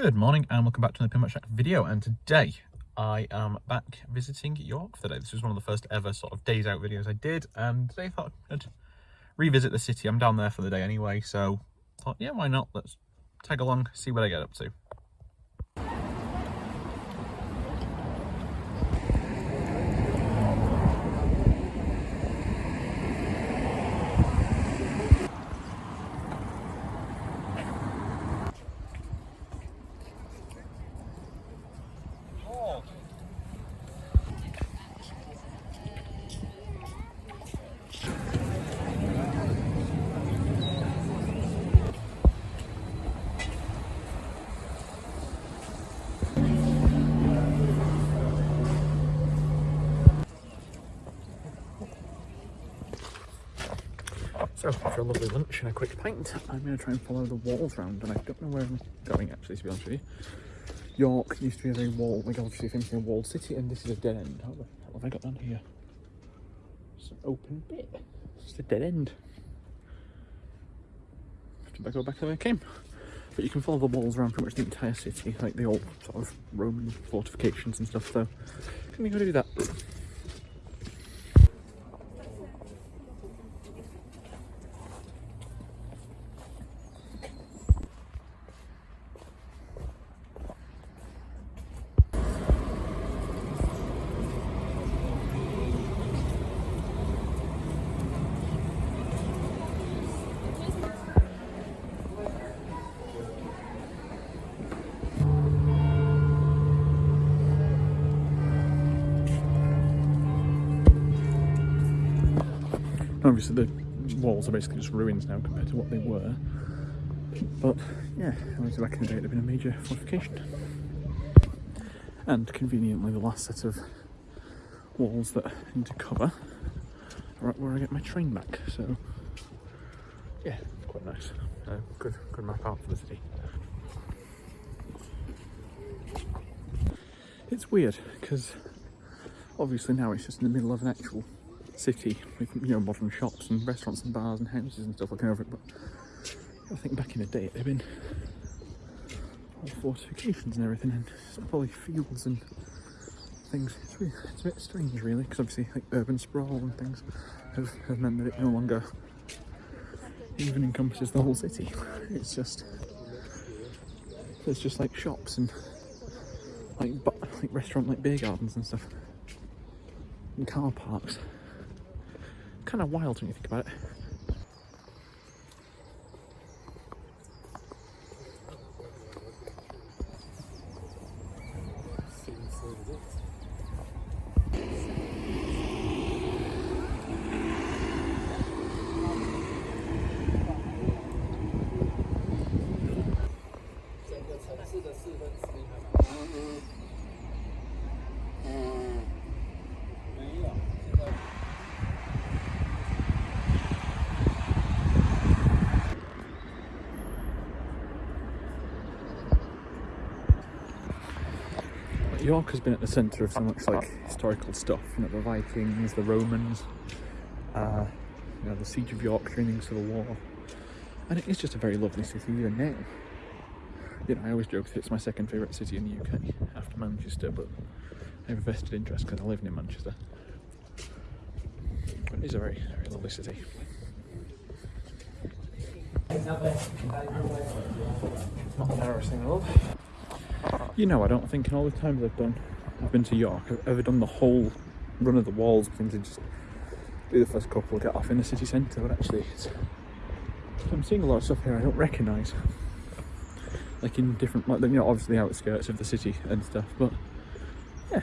Good morning and welcome back to another Pinball Shack video, and today I am back visiting York for the day. This was one of the first ever sort of days out videos I did, and today I thought I'd revisit the city. I'm down there for the day anyway, so I thought, yeah, why not? Let's tag along, see what I get up to. So, after a lovely lunch and a quick pint, I'm going to try and follow the walls round, and I don't know where I'm going actually, to be honest with you. York used to be a very obviously famously a walled city, and this is a dead end. What have I got down here? It's an open bit. It's a dead end. Have to go back to where I came. But you can follow the walls around pretty much the entire city, like the old sort of Roman fortifications and stuff, so can we go do that? Obviously the walls are basically just ruins now compared to what they were, but yeah, obviously back in the day it had been a major fortification. And conveniently the last set of walls that I need to cover are right where I get my train back, so yeah, it's quite nice. Good map out for the city. It's weird because obviously now it's just in the middle of an actual city with, you know, modern shops and restaurants and bars and houses and stuff looking over it, but I think back in the day it'd been all fortifications and everything, and probably fields and things. It's a bit strange really, because obviously like urban sprawl and things have meant that it no longer even encompasses the whole city. It's just like shops and like restaurant, like beer gardens and stuff, and car parks. Kind of wild when you think about it. York has been at the centre of so much like historical stuff, you know, the Vikings, the Romans, you know, the Siege of York during the Civil War, and it is just a very lovely city even now. You know, I always joke that it's my second favourite city in the UK after Manchester, but I have a vested interest because I live near Manchester. But it is a very, very lovely city. It's not embarrassing, love. You know, I don't think in all the times I've been to York, I've ever done the whole run of the walls, thinking just do the first couple, get off in the city centre, but actually I'm seeing a lot of stuff here I don't recognise. Like in different, like, you know, obviously the outskirts of the city and stuff, but yeah,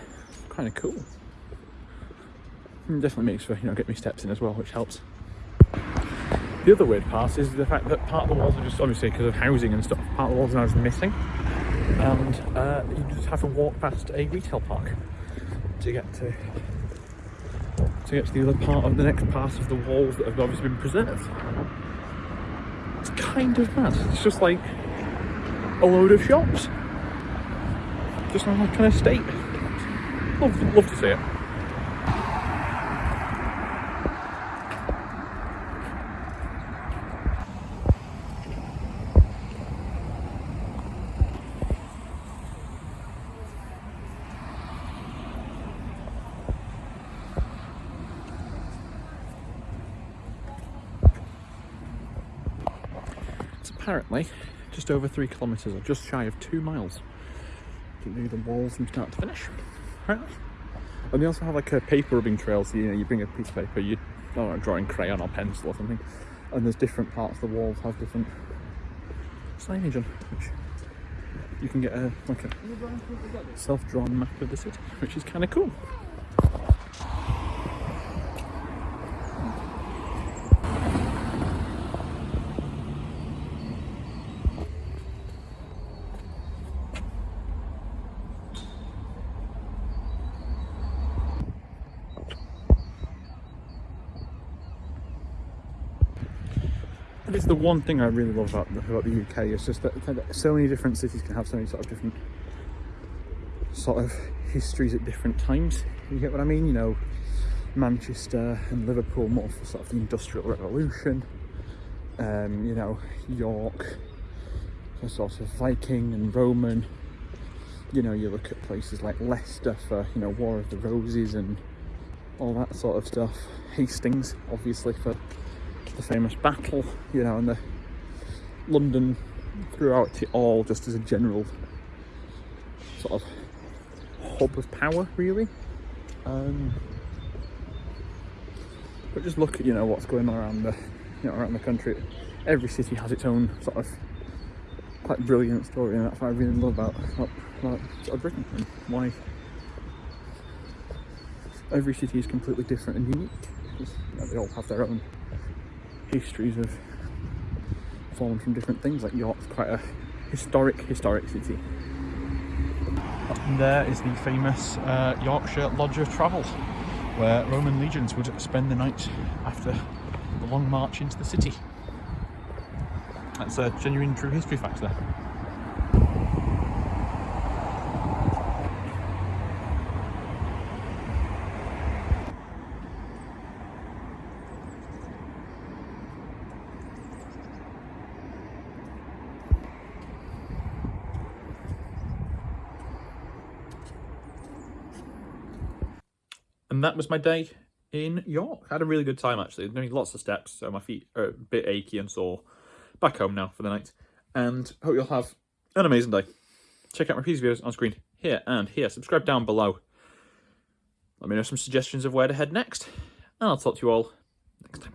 kind of cool. And definitely makes for, you know, get me steps in as well, which helps. The other weird part is the fact that part of the walls are just, obviously because of housing and stuff, part of the walls are now just missing. And you just have to walk past a retail park to get to the other part of the next part of the walls that have obviously been preserved. It's kind of mad. It's just like a load of shops, just on that kind of state. Love to see it. apparently just over 3 kilometres, or just shy of 2 miles, to do the walls from start to finish. Apparently. And they also have like a paper rubbing trail, so you bring a piece of paper, you don't know, drawing crayon or pencil or something, and there's different parts of the walls have different signage on, which you can get a self-drawn map of the city, which is kind of cool. It's the one thing I really love about the UK. It's just that so many different cities can have so many sort of different sort of histories at different times. You get what I mean? You know, Manchester and Liverpool more for sort of the Industrial Revolution. You know, York for sort of Viking and Roman. You know, you look at places like Leicester for, you know, War of the Roses and all that sort of stuff. Hastings, obviously, for the famous battle, you know, and the London throughout it all, just as a general sort of hub of power, really. But just look at, you know, what's going on around the, you know, around the country. Every city has its own sort of quite brilliant story, and that's what I really love about sort of Britain, and why every city is completely different and unique. Because, you know, they all have their own histories of fallen from different things. Like York's quite a historic city. And there is the famous Yorkshire Lodge of Travel, where Roman legions would spend the night after the long march into the city. That's a genuine true history fact there. And that was my day in York. I had a really good time, actually. Doing lots of steps, so my feet are a bit achy and sore. Back home now for the night. And hope you'll have an amazing day. Check out my previous videos on screen here and here. Subscribe down below. Let me know some suggestions of where to head next. And I'll talk to you all next time.